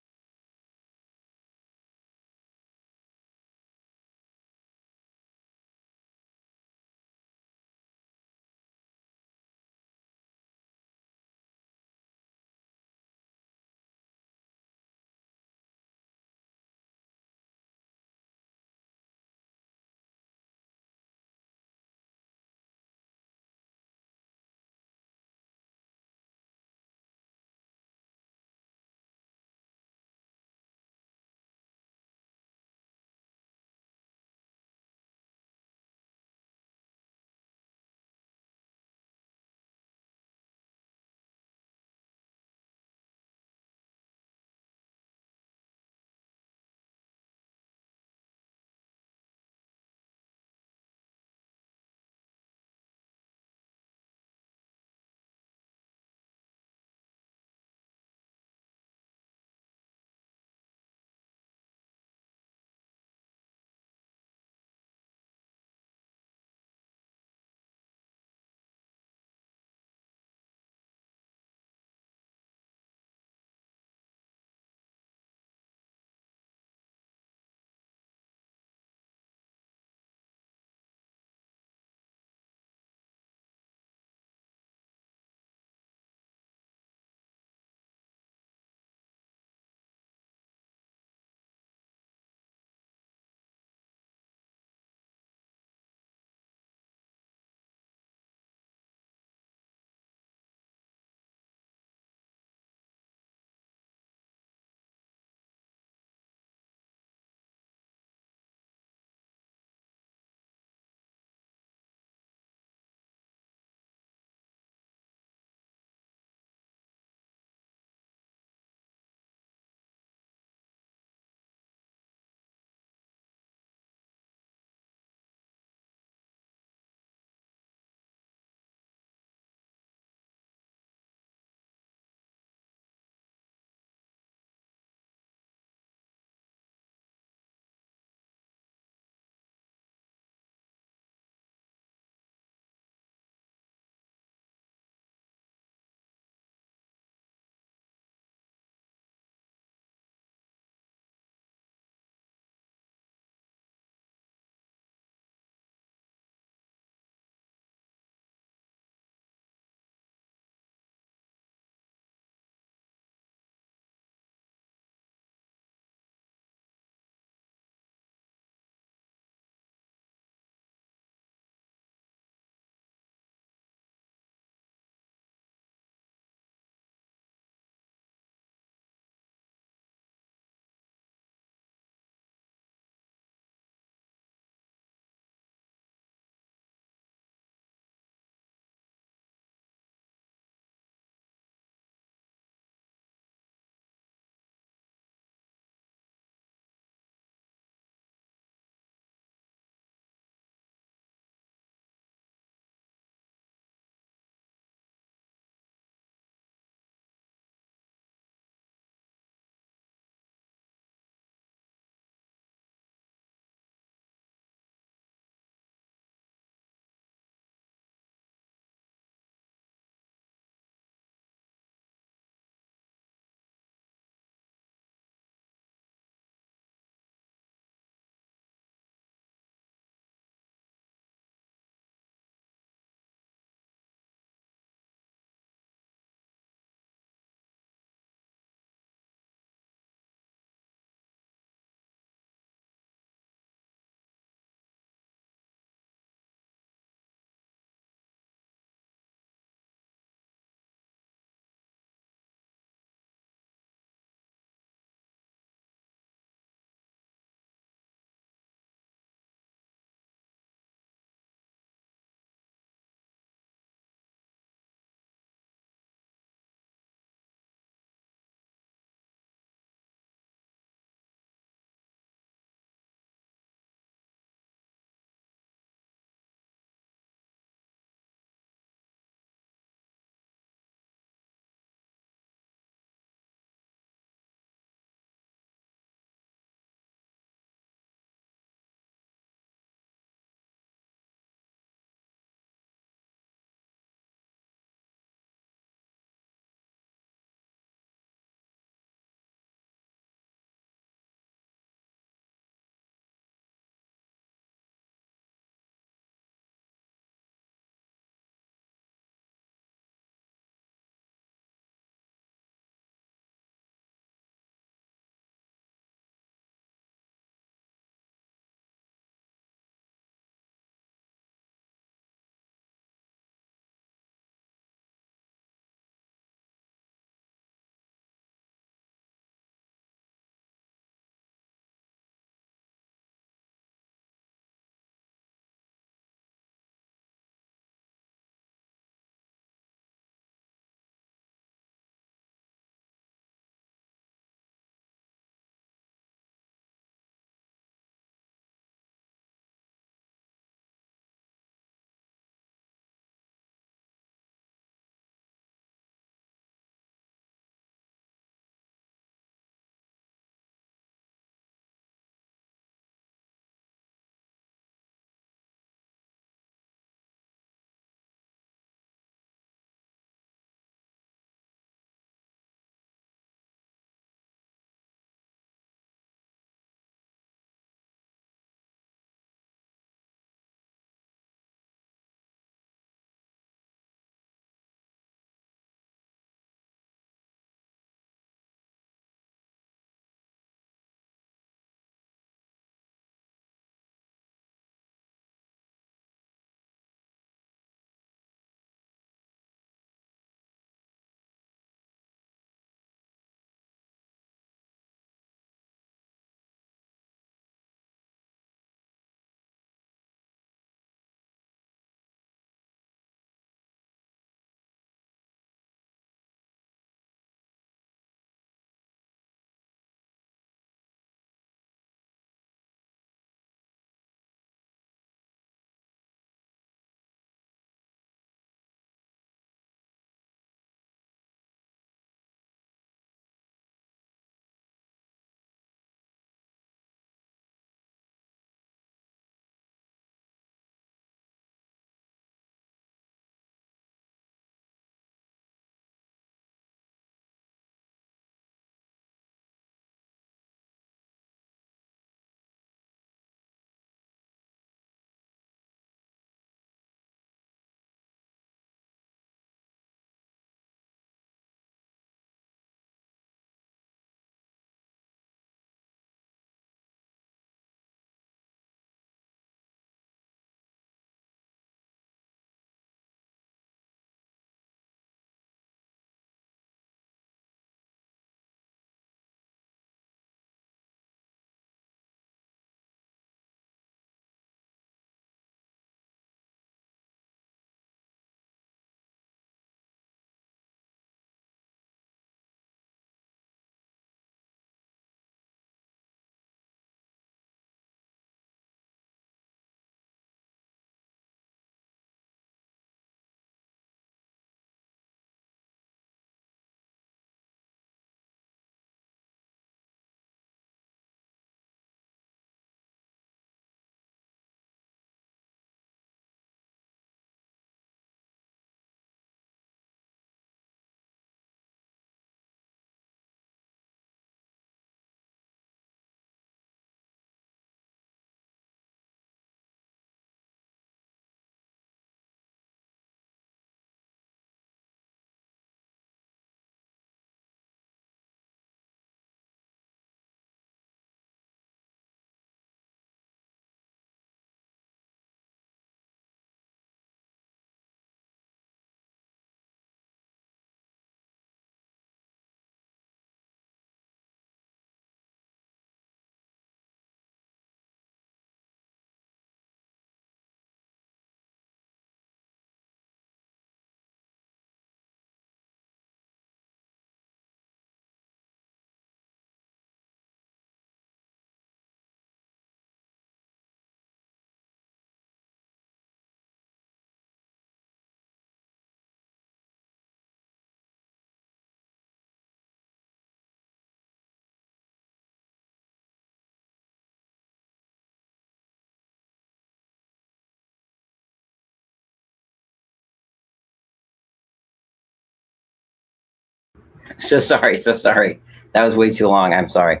So sorry. So sorry. That was way too long. I'm sorry.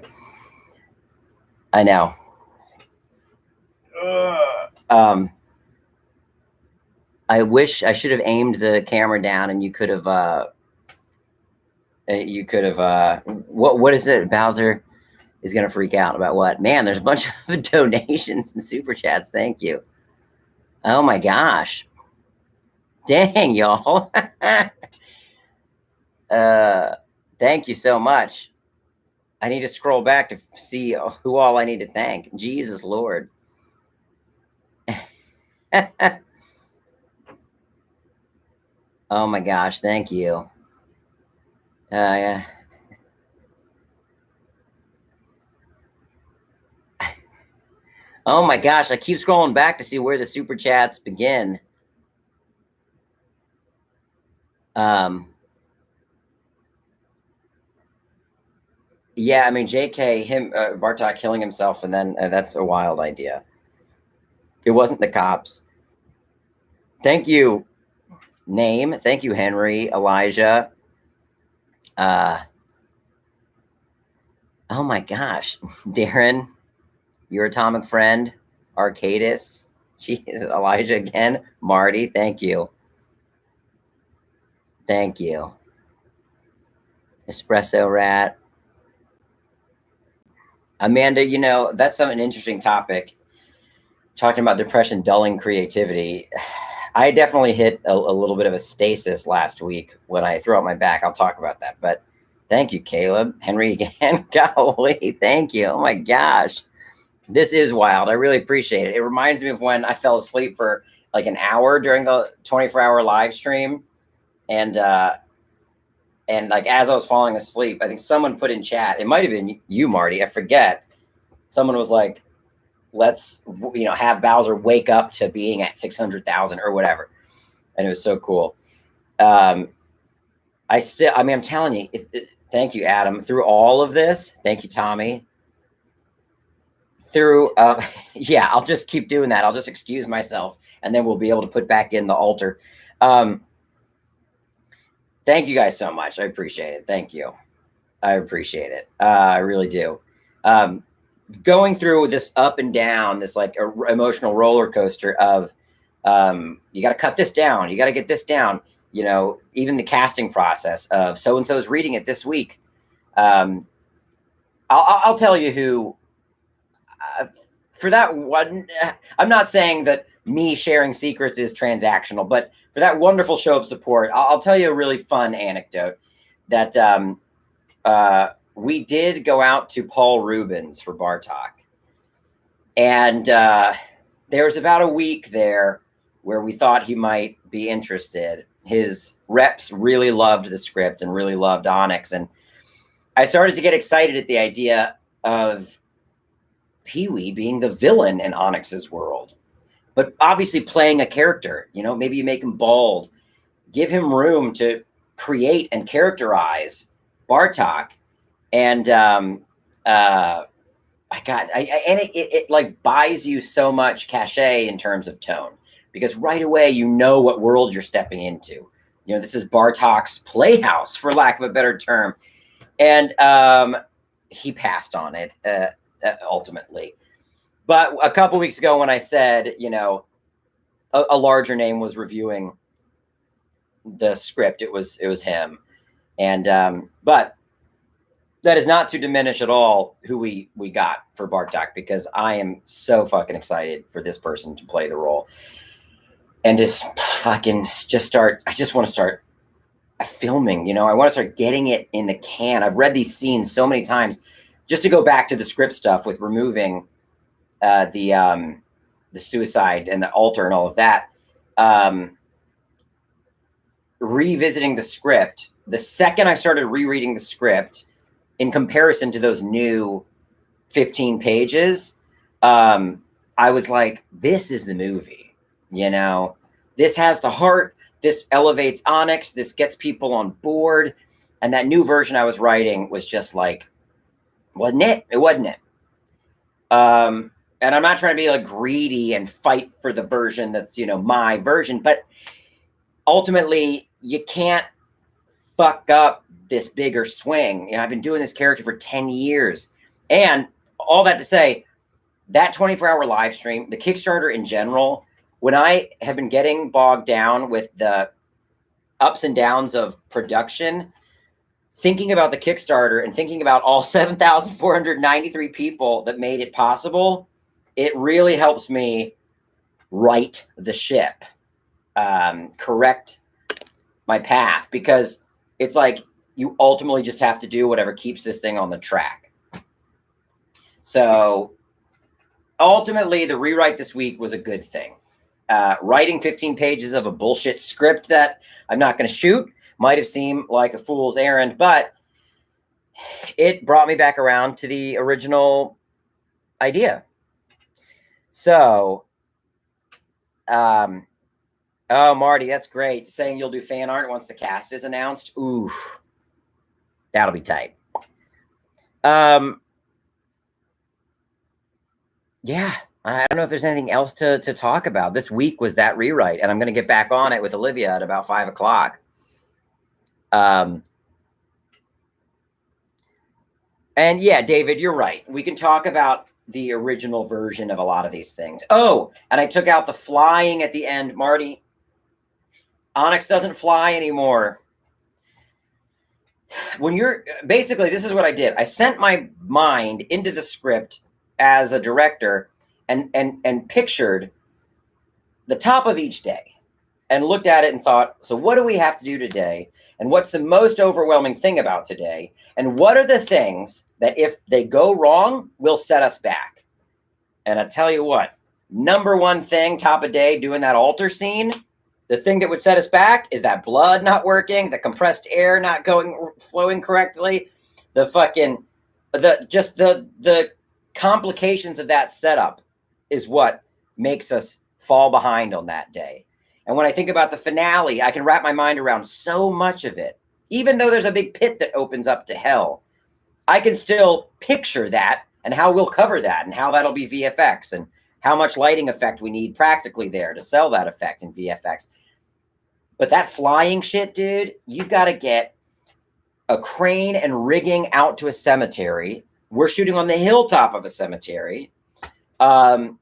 I know. Um, I wish I should have aimed the camera down, and you could have. What is it? Bowser is gonna freak out about what? Man, there's a bunch of donations and super chats. Thank you. Oh my gosh. Dang, y'all. Thank you so much. I need to scroll back to see who all I need to thank. Jesus Lord. Oh my gosh, thank you. Yeah. Oh my gosh, I keep scrolling back to see where the super chats begin. Yeah, I mean, JK, him, Bartok killing himself, and then that's a wild idea. It wasn't the cops. Thank you, Name. Thank you, Henry, Elijah. Oh my gosh, Darren, your atomic friend, Arcadis. Jeez, Elijah again. Marty, thank you. Thank you. Espresso Rat. Amanda, that's an interesting topic. Talking about depression dulling creativity. I definitely hit a little bit of a stasis last week when I threw out my back. I'll talk about that. But thank you, Caleb. Henry again. Golly, thank you. Oh my gosh. This is wild. I really appreciate it. It reminds me of when I fell asleep for like an hour during the 24-hour live stream. And like as I was falling asleep, I think someone put in chat, it might have been you, Marty, I forget. Someone was like, let's have Bowser wake up to being at 600,000 or whatever. And it was so cool. I'm telling you, thank you, Adam. Through all of this, thank you, Tommy. Yeah, I'll just keep doing that. I'll just excuse myself, and then we'll be able to put back in the altar. Thank you guys so much. I appreciate it. Thank you. I appreciate it. I really do. Going through this up and down, this like emotional roller coaster of you got to cut this down, you got to get this down. Even the casting process of so and so is reading it this week. I'll tell you who. For that one, I'm not saying that me sharing secrets is transactional, but for that wonderful show of support, I'll tell you a really fun anecdote that we did go out to Paul Rubens for Bartok. And there was about a week there where we thought he might be interested. His reps really loved the script and really loved Onyx. And I started to get excited at the idea of Pee-wee being the villain in Onyx's world, but obviously playing a character. Maybe you make him bald, give him room to create and characterize Bartok. And it like buys you so much cachet in terms of tone, because right away what world you're stepping into. This is Bartok's playhouse, for lack of a better term. And he passed on it ultimately. But a couple weeks ago when I said, a larger name was reviewing the script, it was him. And but that is not to diminish at all who we got for Bartok, because I am so fucking excited for this person to play the role. And I just want to start filming, I want to start getting it in the can. I've read these scenes so many times. Just to go back to the script stuff with removing the suicide and the altar and all of that, revisiting the script, the second I started rereading the script, in comparison to those new 15 pages, I was like, this is the movie. This has the heart. This elevates Onyx. This gets people on board. And that new version I was writing was just like, wasn't it? It wasn't it. And I'm not trying to be like greedy and fight for the version that's, my version, but ultimately you can't fuck up this bigger swing. You know, I've been doing this character for 10 years. And all that to say, that 24-hour live stream, the Kickstarter in general, when I have been getting bogged down with the ups and downs of production, thinking about the Kickstarter and thinking about all 7,493 people that made it possible, it really helps me right the ship, correct my path, because it's like you ultimately just have to do whatever keeps this thing on the track. So ultimately, the rewrite this week was a good thing. Writing 15 pages of a bullshit script that I'm not going to shoot might have seemed like a fool's errand, but it brought me back around to the original idea. So, oh, Marty, that's great. Saying you'll do fan art once the cast is announced. Ooh, that'll be tight. Yeah, I don't know if there's anything else to talk about. This week was that rewrite, and I'm going to get back on it with Olivia at about 5 o'clock. And yeah, David, you're right. We can talk about the original version of a lot of these things. Oh, and I took out the flying at the end, Marty. Onyx doesn't fly anymore. When you're basically, this is what I did. I sent my mind into the script as a director and pictured the top of each day and looked at it and thought, so what do we have to do today? And what's the most overwhelming thing about today? And what are the things that if they go wrong, will set us back? And I tell you what, number one thing, top of day, doing that altar scene, the thing that would set us back is that blood not working, the compressed air not flowing correctly, the complications of that setup is what makes us fall behind on that day. And when I think about the finale, I can wrap my mind around so much of it. Even though there's a big pit that opens up to hell, I can still picture that and how we'll cover that and how that'll be VFX and how much lighting effect we need practically there to sell that effect in VFX. But that flying shit, dude, you've got to get a crane and rigging out to a cemetery. We're shooting on the hilltop of a cemetery. And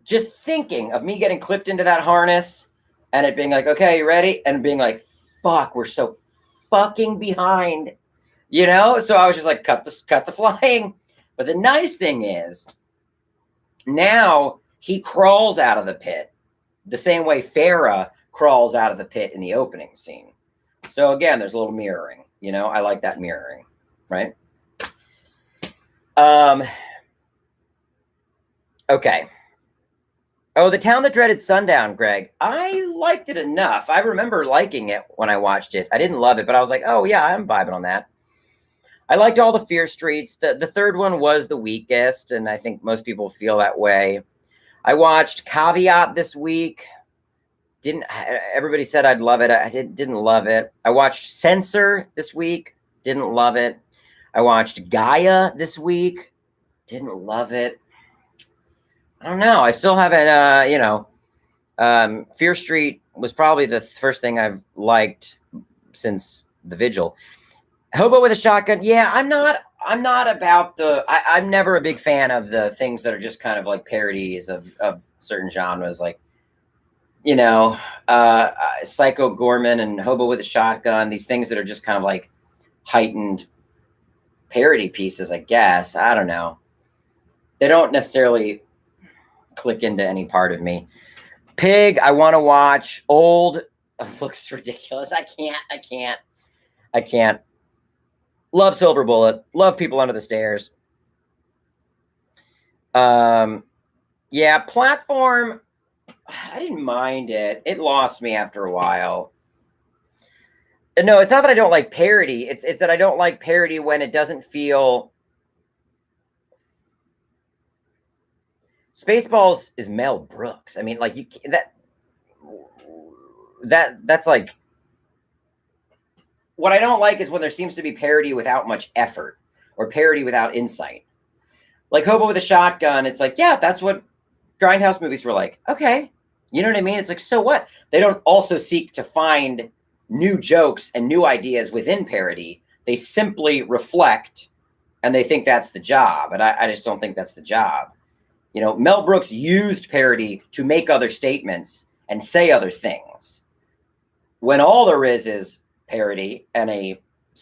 just thinking of me getting clipped into that harness and it being like, okay, you ready? And being like, fuck, we're so fucking behind, you know? So I was just like, cut the flying. But the nice thing is now he crawls out of the pit the same way Farah crawls out of the pit in the opening scene. So again, there's a little mirroring, you know? I like that mirroring, right? Okay. Oh, The Town That Dreaded Sundown, Greg. I liked it enough. I remember liking it when I watched it. I didn't love it, but I was like, oh yeah, I'm vibing on that. I liked all the Fear Streets. The third one was the weakest, and I think most people feel that way. I watched Caveat this week. Everybody said I'd love it. I didn't love it. I watched Censor this week. Didn't love it. I watched Gaia this week. Didn't love it. I don't know. I still haven't, Fear Street was probably the first thing I've liked since The Vigil. Hobo with a Shotgun. Yeah, I'm not about I'm never a big fan of the things that are just kind of like parodies of certain genres, like, you know, Psycho Gorman and Hobo with a Shotgun, these things that are just kind of like heightened parody pieces, I guess. I don't know. They don't necessarily click into any part of me. Pig, I want to watch. Old looks ridiculous. I can't. Love Silver Bullet. Love People Under the Stairs. Yeah, Platform, I didn't mind it. It lost me after a while. No, it's not that I don't like parody. It's that I don't like parody when it doesn't feel... Spaceballs is Mel Brooks. I mean, like, that's like... What I don't like is when there seems to be parody without much effort or parody without insight. Like Hobo with a Shotgun, it's like, yeah, that's what Grindhouse movies were like. Okay. You know what I mean? It's like, so what? They don't also seek to find new jokes and new ideas within parody. They simply reflect, and they think that's the job. And I just don't think that's the job. You know, Mel Brooks used parody to make other statements and say other things. When all there is parody and a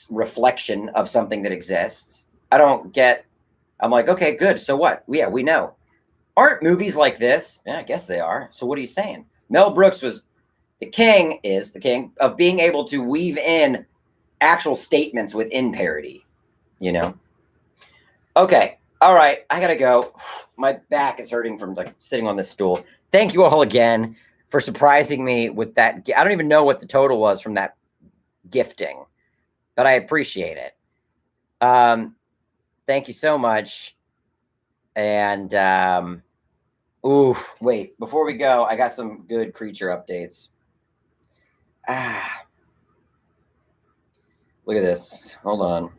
reflection of something that exists, I'm like, okay, good. So what? Yeah, we know. Aren't movies like this? Yeah, I guess they are. So what are you saying? Mel Brooks is the king of being able to weave in actual statements within parody, you know? Okay. All right. I got to go. My back is hurting from like sitting on this stool. Thank you all again for surprising me with that. I don't even know what the total was from that gifting, but I appreciate it. Thank you so much. And, wait, before we go, I got some good creature updates. Look at this. Hold on.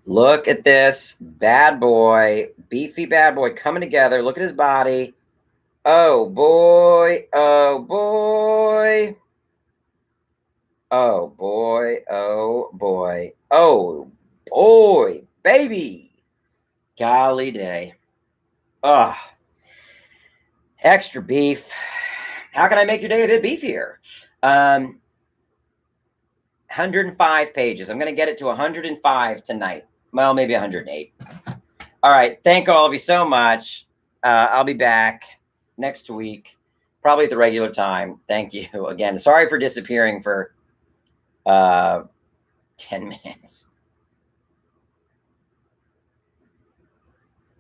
Look at this bad boy, beefy bad boy coming together. Look at his body. Oh boy. Oh boy. Oh boy. Oh boy. Oh boy. Baby. Golly day. Ugh. Extra beef. How can I make your day a bit beefier? 105 pages. I'm going to get it to 105 tonight. Well, maybe 108. All right. Thank all of you so much. I'll be back next week, probably at the regular time. Thank you again. Sorry for disappearing for 10 minutes.